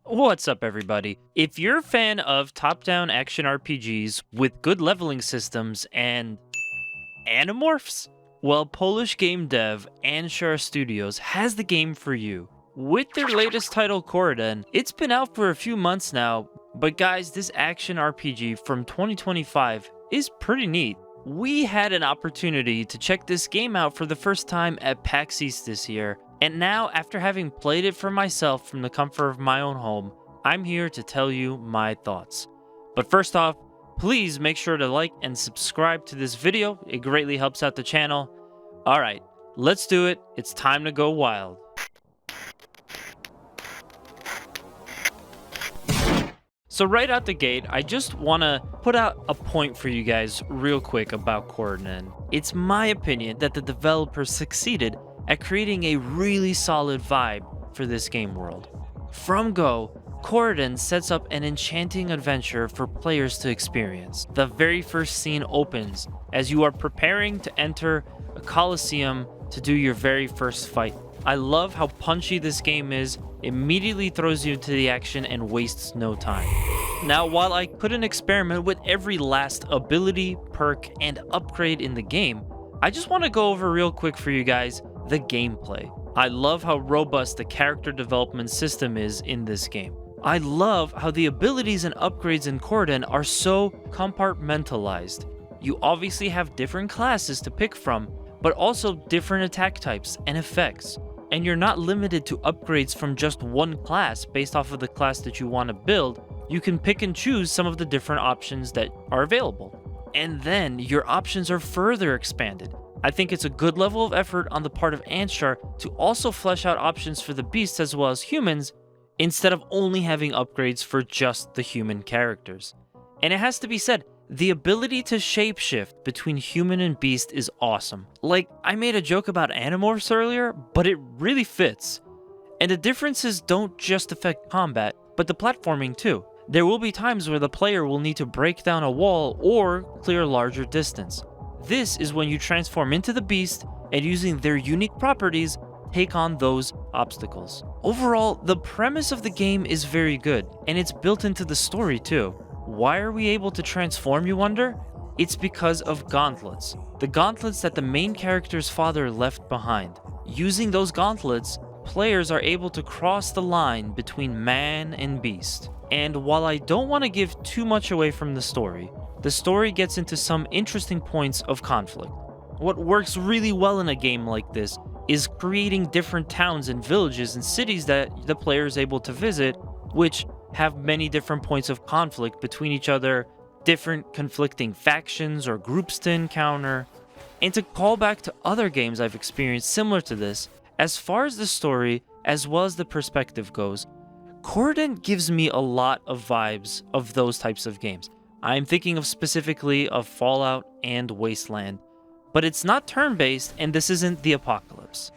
What's up, everybody? If you're a fan of top-down action RPGs with good leveling systems and animorphs, well, Polish game dev Anshar Studios has the game for you. With their latest title, Coridden, it's been out for a few months now, but guys, this action RPG from 2025 is pretty neat. We had an opportunity to check this game out for the first time at PAX East this year, and now, after having played it for myself from the comfort of my own home, I'm here to tell you my thoughts. But first off, please make sure to like and subscribe to this video. It greatly helps out the channel. Alright, let's do it. It's time to go wild. So right out the gate, I just want to put out a point for you guys real quick about Coridden. It's my opinion that the developers succeeded at creating a really solid vibe for this game world. From go, Coridden sets up an enchanting adventure for players to experience. The very first scene opens as you are preparing to enter a coliseum to do your very first fight. I love how punchy this game is, immediately throws you into the action and wastes no time. Now, while I couldn't experiment with every last ability, perk, and upgrade in the game, I just want to go over real quick for you guys the gameplay. I love how robust the character development system is in this game. I love how the abilities and upgrades in Coridden are so compartmentalized. You obviously have different classes to pick from, but also different attack types and effects. And you're not limited to upgrades from just one class based off of the class that you want to build. You can pick and choose some of the different options that are available. And then your options are further expanded. I think it's a good level of effort on the part of Anshar to also flesh out options for the beasts as well as humans, instead of only having upgrades for just the human characters. And it has to be said, the ability to shapeshift between human and beast is awesome. Like, I made a joke about animorphs earlier, but it really fits. And the differences don't just affect combat, but the platforming too. There will be times where the player will need to break down a wall or clear a larger distance. This is when you transform into the beast and, using their unique properties, take on those obstacles. Overall, the premise of the game is very good, and it's built into the story too. Why are we able to transform, you wonder? It's because of gauntlets. The gauntlets that the main character's father left behind. Using those gauntlets, players are able to cross the line between man and beast. And while I don't want to give too much away from the story gets into some interesting points of conflict. What works really well in a game like this is creating different towns and villages and cities that the player is able to visit, which have many different points of conflict between each other, different conflicting factions or groups to encounter. And to call back to other games I've experienced similar to this, as far as the story as well as the perspective goes, Coridden gives me a lot of vibes of those types of games. I'm thinking of specifically of Fallout and Wasteland, but it's not turn-based and this isn't the apocalypse.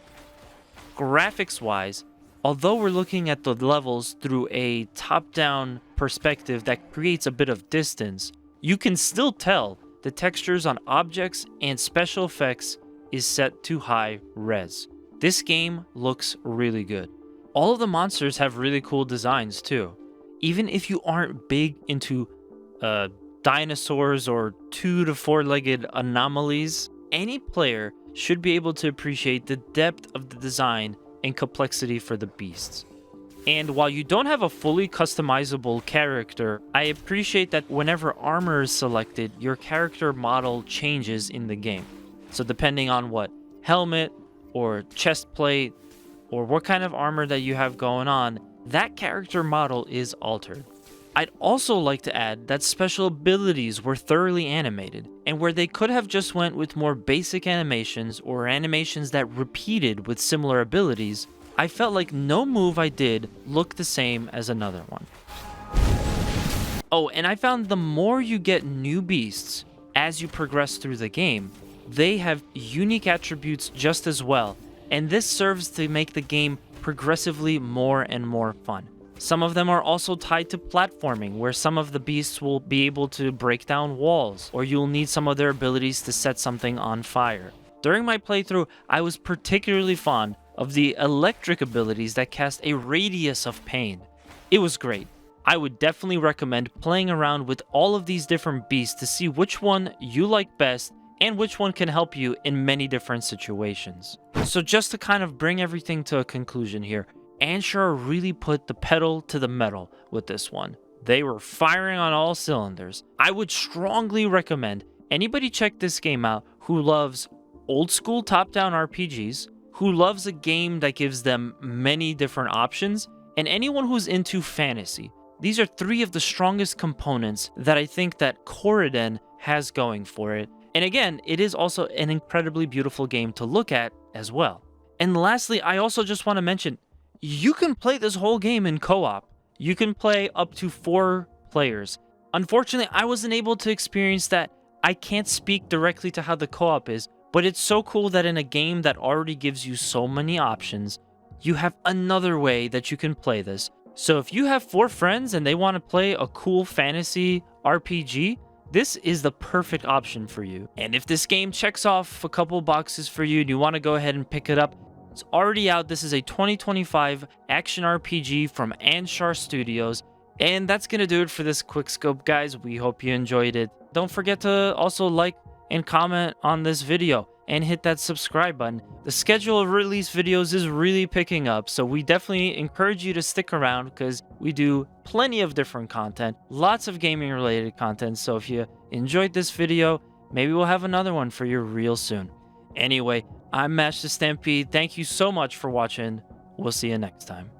Graphics-wise, although we're looking at the levels through a top-down perspective that creates a bit of distance, you can still tell the textures on objects and special effects is set to high res. This game looks really good. All of the monsters have really cool designs too. Even if you aren't big into dinosaurs or 2 to 4-legged anomalies, any player should be able to appreciate the depth of the design and complexity for the beasts. And while you don't have a fully customizable character, I appreciate that whenever armor is selected, your character model changes in the game. So depending on what helmet or chest plate or what kind of armor that you have going on, that character model is altered. I'd also like to add that special abilities were thoroughly animated, and where they could have just went with more basic animations or animations that repeated with similar abilities, I felt like no move I did looked the same as another one. Oh, and I found the more you get new beasts as you progress through the game, they have unique attributes just as well, and this serves to make the game progressively more and more fun. Some of them are also tied to platforming, where some of the beasts will be able to break down walls, or you'll need some of their abilities to set something on fire. During my playthrough, I was particularly fond of the electric abilities that cast a radius of pain. It was great. I would definitely recommend playing around with all of these different beasts to see which one you like best and which one can help you in many different situations. So just to kind of bring everything to a conclusion here, Anshar really put the pedal to the metal with this one. They were firing on all cylinders. I would strongly recommend anybody check this game out who loves old school top-down RPGs, who loves a game that gives them many different options, and anyone who's into fantasy. These are three of the strongest components that I think that Coridden has going for it. And again, it is also an incredibly beautiful game to look at as well. And lastly, I also just want to mention, you can play this whole game in co-op. You can play up to 4 players. Unfortunately, I wasn't able to experience that. I can't speak directly to how the co-op is, but it's so cool that in a game that already gives you so many options, you have another way that you can play this. So if you have 4 friends and they want to play a cool fantasy RPG, this is the perfect option for you. And if this game checks off a couple boxes for you and you want to go ahead and pick it up, it's already out. This is a 2025 action RPG from Anshar Studios. And that's going to do it for this quick scope, guys. We hope you enjoyed it. Don't forget to also like and comment on this video and hit that subscribe button. The schedule of release videos is really picking up, so we definitely encourage you to stick around because we do plenty of different content, lots of gaming related content. So if you enjoyed this video, maybe we'll have another one for you real soon. Anyway, I'm Mash the Stampede. Thank you so much for watching. We'll see you next time.